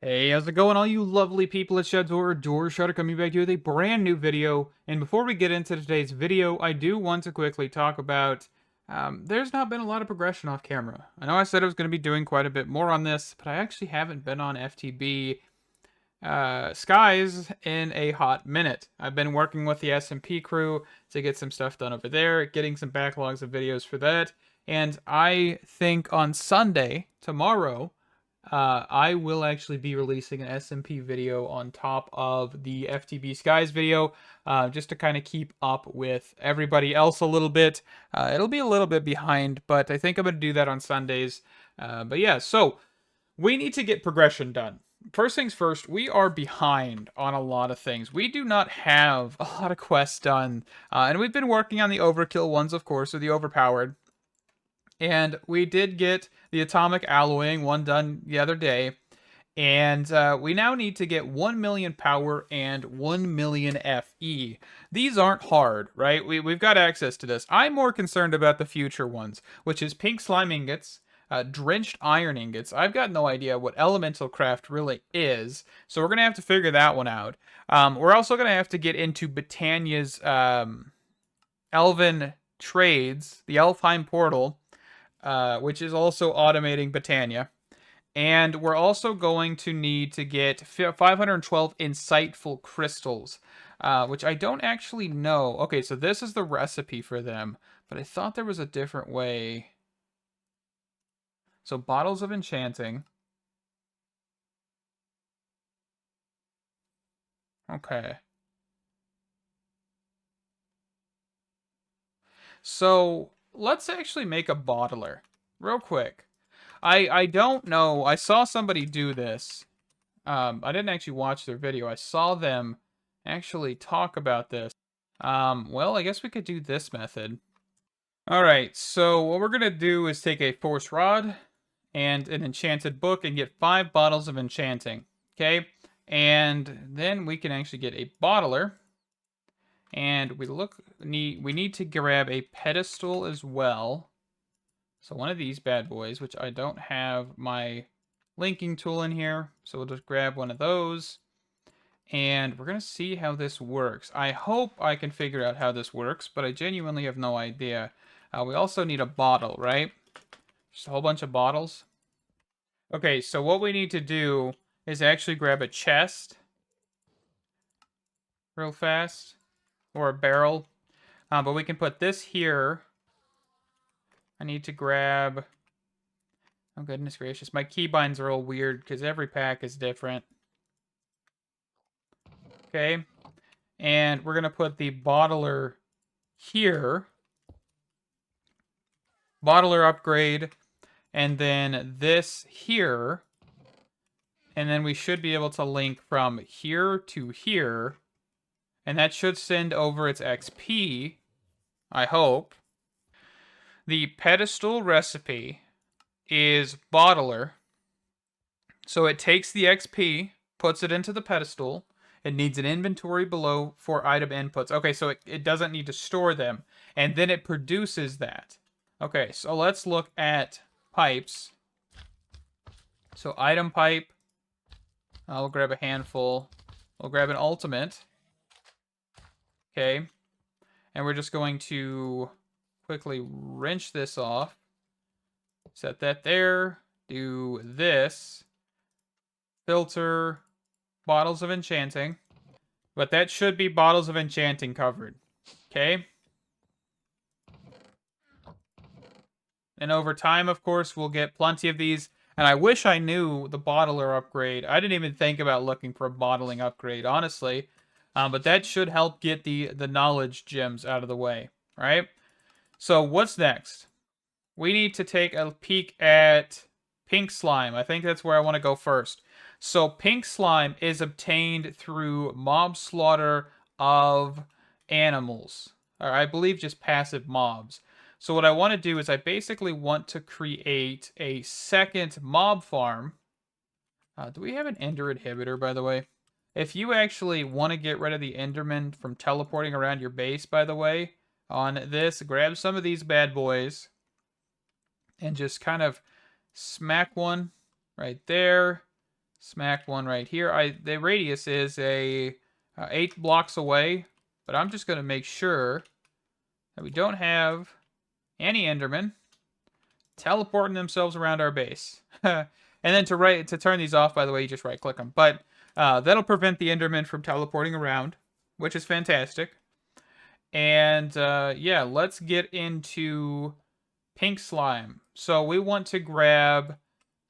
Hey, how's it going, all you lovely people at Shed's or Door Shutter, coming back to you with a brand new video. And before we get into today's video, I do want to quickly talk about there's not been a lot of progression off camera. I know I said I was going to be doing quite a bit more on this, but I actually haven't been on FTB skies in a hot minute. I've been working with the SMP crew to get some stuff done over there, getting some backlogs of videos for that. And I think on Sunday, tomorrow, I will actually be releasing an SMP video on top of the FTB Skies video, just to kind of keep up with everybody else a little bit. It'll be a little bit behind, but I think I'm going to do that on Sundays. But yeah, so we need to get progression done. First things first, we are behind on a lot of things. We do not have a lot of quests done, and we've been working on the overkill ones, of course, or the overpowered. And we did get the atomic alloying one done the other day. And we now need to get 1 million power and 1 million FE. These aren't hard, right? We've got access to this. I'm more concerned about the future ones, which is pink slime ingots, drenched iron ingots. I've got no idea what elemental craft really is, so we're going to have to figure that one out. We're also going to have to get into Britannia's elven trades, the Elfheim portal, which is also automating Britannia. And we're also going to need to get 512 insightful crystals, which I don't actually know. Okay, so this is the recipe for them, but I thought there was a different way. So bottles of enchanting. Okay. So let's actually make a bottler real quick. I don't know. I saw somebody do this. I didn't actually watch their video. I saw them actually talk about this. Well, I guess we could do this method. All right, so what we're gonna do is take a force rod and an enchanted book and get 5 bottles of enchanting. Okay, and then we can actually get a bottler. And we need to grab a pedestal as well. So one of these bad boys, which I don't have my linking tool in here. So we'll just grab one of those. And we're going to see how this works. I hope I can figure out how this works, but I genuinely have no idea. We also need a bottle, right? Just a whole bunch of bottles. Okay, so what we need to do is actually grab a chest real fast. Or a barrel. But we can put this here. I need to grab... Oh, goodness gracious. My keybinds are all weird because every pack is different. Okay. And we're going to put the bottler here. Bottler upgrade. And then this here. And then we should be able to link from here to here. And that should send over its XP. I hope. The pedestal recipe is bottler. So it takes the XP, puts it into the pedestal. It needs an inventory below for item inputs. Okay, so it doesn't need to store them. And then it produces that. Okay, so let's look at pipes. So item pipe. I'll grab a handful. We'll grab an ultimate. Okay. And we're just going to quickly wrench this off. Set that there. Do this. Filter bottles of enchanting. But that should be bottles of enchanting covered. Okay. And over time, of course, we'll get plenty of these. And I wish I knew the bottler upgrade. I didn't even think about looking for a bottling upgrade, honestly. But that should help get the knowledge gems out of the way, right? So what's next? We need to take a peek at pink slime. I think that's where I want to go first. So pink slime is obtained through mob slaughter of animals. Or I believe just passive mobs. So what I want to do is I basically want to create a second mob farm. Do we have an ender inhibitor, by the way? If you actually want to get rid of the enderman from teleporting around your base, by the way, on this, grab some of these bad boys and just kind of smack one right there. Smack one right here. The radius is 8 blocks away, but I'm just going to make sure that we don't have any Endermen teleporting themselves around our base. And then to turn these off, by the way, you just right-click them. But that'll prevent the Endermen from teleporting around, which is fantastic. And yeah, let's get into pink slime. So we want to grab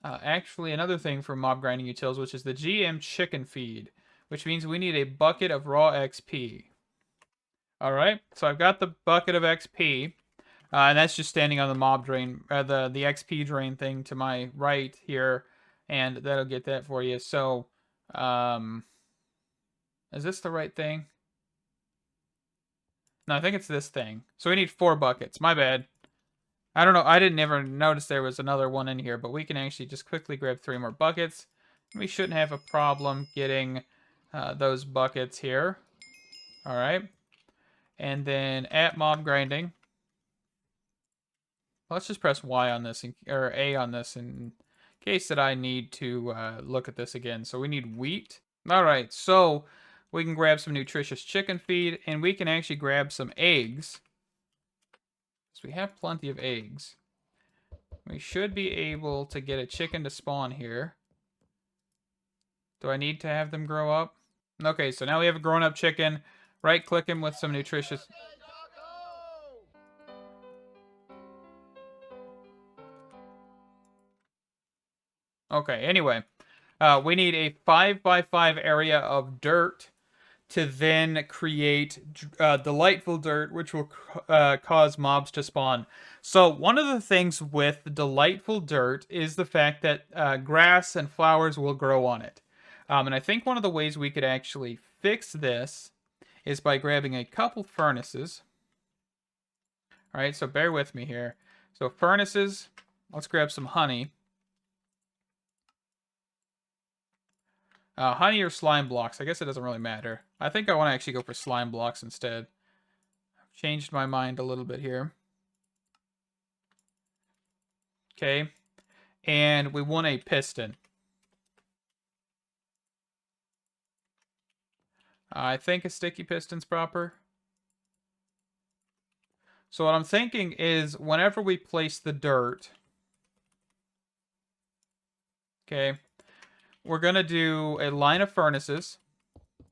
actually another thing from mob grinding utils, which is the GM chicken feed, which means we need a bucket of raw XP. All right, so I've got the bucket of XP. And that's just standing on the mob drain, the XP drain thing to my right here, and that'll get that for you. So, is this the right thing? No, I think it's this thing. So we need 4 buckets. My bad. I don't know. I didn't ever notice there was another one in here, but we can actually just quickly grab 3 more buckets. We shouldn't have a problem getting those buckets here. All right. And then at mob grinding, let's just press Y on this, or A on this in case that I need to look at this again. So we need wheat. All right, so we can grab some nutritious chicken feed, and we can actually grab some eggs. So we have plenty of eggs. We should be able to get a chicken to spawn here. Do I need to have them grow up? Okay, so now we have a grown-up chicken. Right-click him with some nutritious... Okay, anyway, we need a 5x5 area of dirt to then create delightful dirt, which will cause mobs to spawn. So one of the things with delightful dirt is the fact that grass and flowers will grow on it. And I think one of the ways we could actually fix this is by grabbing a couple furnaces. All right, so bear with me here. So furnaces, let's grab some honey. Honey or slime blocks? I guess it doesn't really matter. I think I want to actually go for slime blocks instead. I've changed my mind a little bit here. Okay. And we want a piston. I think a sticky piston's proper. So what I'm thinking is whenever we place the dirt... Okay. We're going to do a line of furnaces,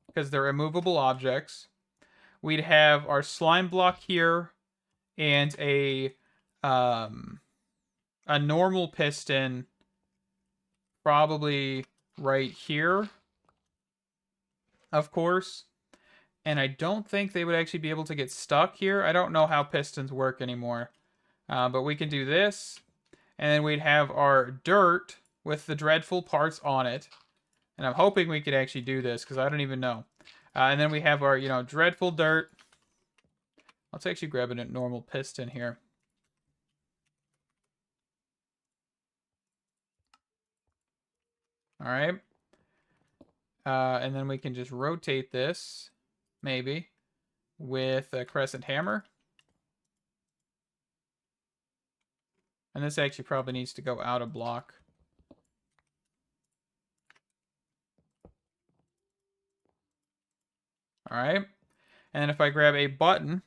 because they're immovable objects. We'd have our slime block here, and a normal piston probably right here, of course. And I don't think they would actually be able to get stuck here. I don't know how pistons work anymore. But we can do this, and then we'd have our dirt with the dreadful parts on it. And I'm hoping we could actually do this, because I don't even know. And then we have our, dreadful dirt. Let's actually grab a normal piston here. All right. And then we can just rotate this, maybe, with a crescent hammer. And this actually probably needs to go out a block. All right. And then if I grab a button,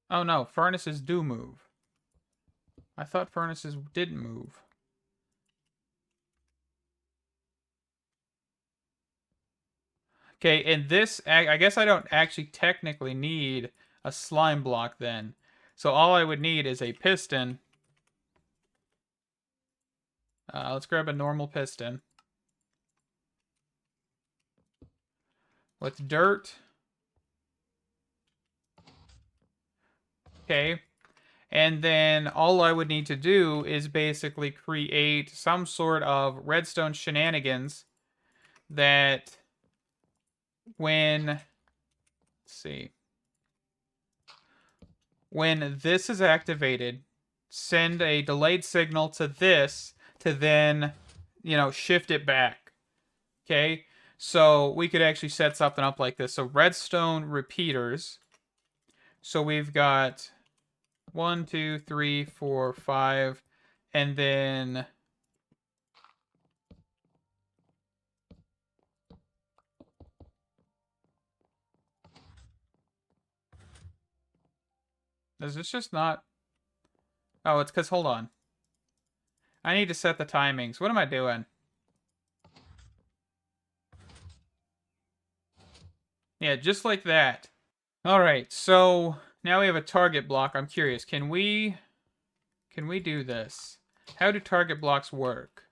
oh no, furnaces do move. I thought furnaces didn't move. Okay, and this, I guess I don't actually technically need a slime block then. So all I would need is a piston. Let's grab a normal piston. With dirt. Okay. And then all I would need to do is basically create some sort of redstone shenanigans that when, let's see, when this is activated, send a delayed signal to this to then, shift it back. Okay? So we could actually set something up like this. So redstone repeaters. So we've got 1, 2, 3, 4, 5, and then is this just not? Oh, it's because hold on. I need to set the timings. What am I doing? Yeah, just like that. All right, so now we have a target block. I'm curious. Can we do this? How do target blocks work?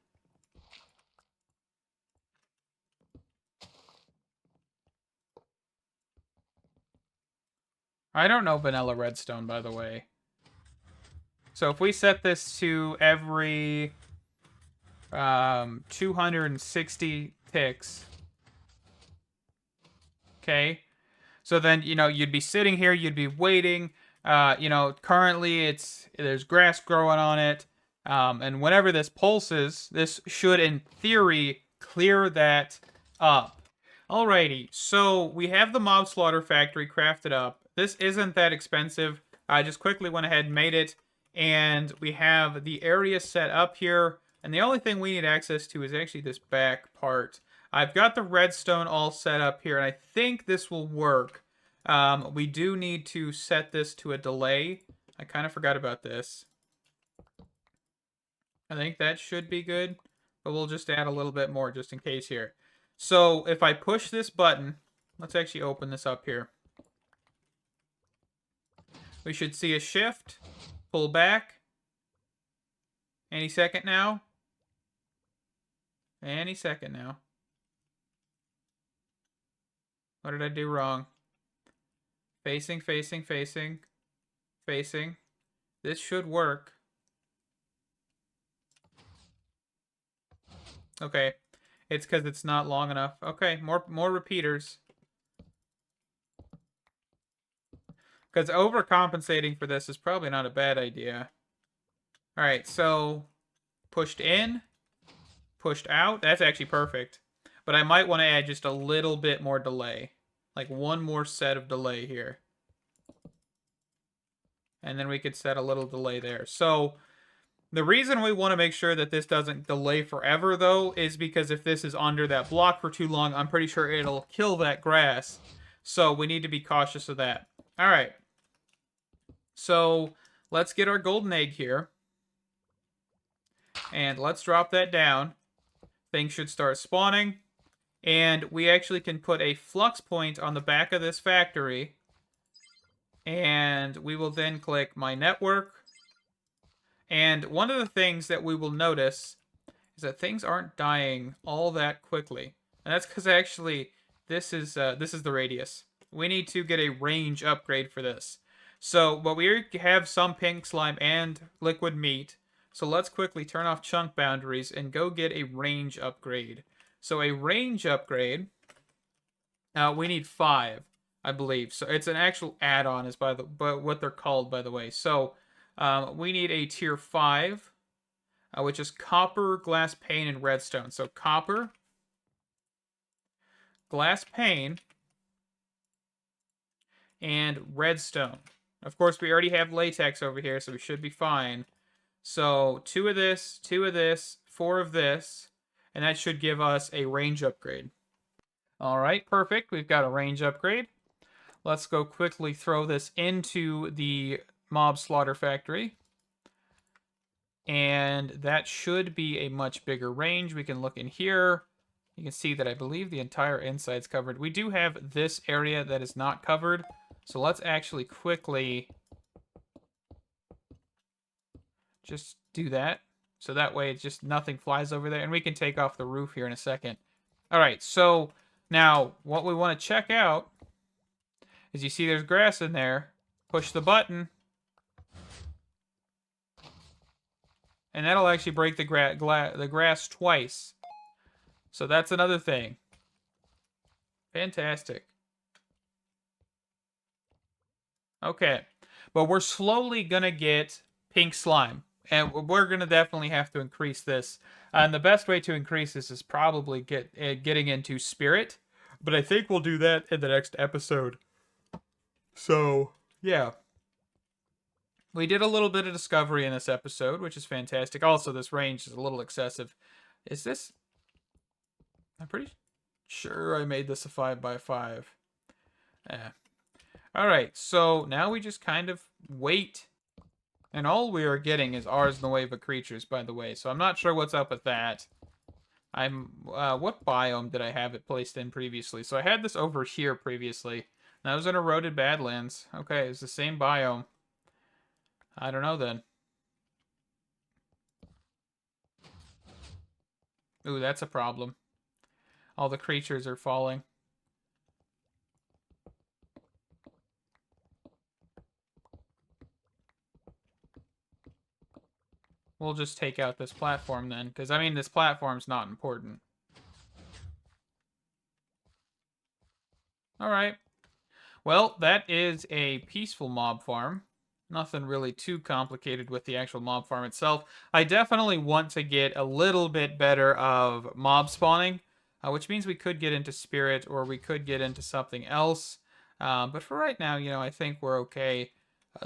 I don't know vanilla redstone, by the way. So if we set this to every 260 ticks, okay. So then you'd be sitting here, you'd be waiting. Currently there's grass growing on it, and whenever this pulses, this should in theory clear that up. Alrighty, so we have the mob slaughter factory crafted up. This isn't that expensive. I just quickly went ahead and made it, and we have the area set up here. And the only thing we need access to is actually this back part. I've got the redstone all set up here, and I think this will work. We do need to set this to a delay. I kind of forgot about this. I think that should be good, but we'll just add a little bit more just in case here. So if I push this button, let's actually open this up here. We should see a shift, pull back. Any second now. Any second now. What did I do wrong? Facing, facing, facing, facing. This should work. Okay. It's because it's not long enough. Okay, more repeaters. Because overcompensating for this is probably not a bad idea. Alright, so pushed in, pushed out. That's actually perfect. But I might want to add just a little bit more delay. Like one more set of delay here. And then we could set a little delay there. So the reason we want to make sure that this doesn't delay forever, though, is because if this is under that block for too long, I'm pretty sure it'll kill that grass. So we need to be cautious of that. All right. So let's get our golden egg here. And let's drop that down. Things should start spawning. And we actually can put a flux point on the back of this factory. And we will then click My Network. And one of the things that we will notice is that things aren't dying all that quickly. And that's because actually this is the radius. We need to get a range upgrade for this. So, but we have some pink slime and liquid meat. So let's quickly turn off chunk boundaries and go get a range upgrade. So a range upgrade, we need 5, I believe. So it's an actual add-on, is what they're called, by the way. So we need a tier 5, which is copper, glass pane, and redstone. So copper, glass pane, and redstone. Of course, we already have latex over here, so we should be fine. So 2 of this, 2 of this, 4 of this, and that should give us a range upgrade. All right, perfect. We've got a range upgrade. Let's go quickly throw this into the mob slaughter factory. And that should be a much bigger range. We can look in here. You can see that I believe the entire inside's covered. We do have this area that is not covered. So let's actually quickly just do that. So that way it's just nothing flies over there. And we can take off the roof here in a second. All right, so now what we want to check out is you see there's grass in there. Push the button. And that'll actually break the grass twice. So that's another thing. Fantastic. Okay. But we're slowly going to get pink slime. And we're going to definitely have to increase this. And the best way to increase this is probably getting into spirit. But I think we'll do that in the next episode. So, yeah. We did a little bit of discovery in this episode, which is fantastic. Also, this range is a little excessive. Is this... I'm pretty sure I made this a 5x5. Alright, so now we just kind of wait. And all we are getting is ours in the wave of creatures, by the way. So I'm not sure what's up with that. What biome did I have it placed in previously? So I had this over here previously. And I was in eroded badlands. Okay, it's the same biome. I don't know then. Ooh, that's a problem. All the creatures are falling. We'll just take out this platform then, because, I mean, this platform's not important. Alright. Well, that is a peaceful mob farm. Nothing really too complicated with the actual mob farm itself. I definitely want to get a little bit better of mob spawning, which means we could get into spirit or we could get into something else. But for right now, you know, I think we're okay.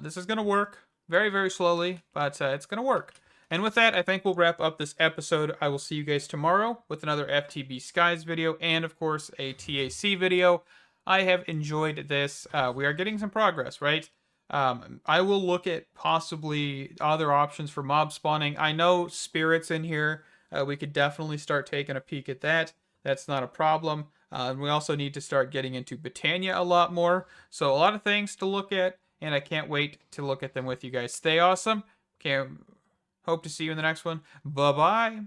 This is going to work very, very slowly, but it's going to work. And with that, I think we'll wrap up this episode. I will see you guys tomorrow with another FTB Skies video and, of course, a TAC video. I have enjoyed this. We are getting some progress, right? I will look at possibly other options for mob spawning. I know spirits in here. We could definitely start taking a peek at that. That's not a problem. We also need to start getting into Botania a lot more. So a lot of things to look at, and I can't wait to look at them with you guys. Stay awesome. Hope to see you in the next one. Bye-bye.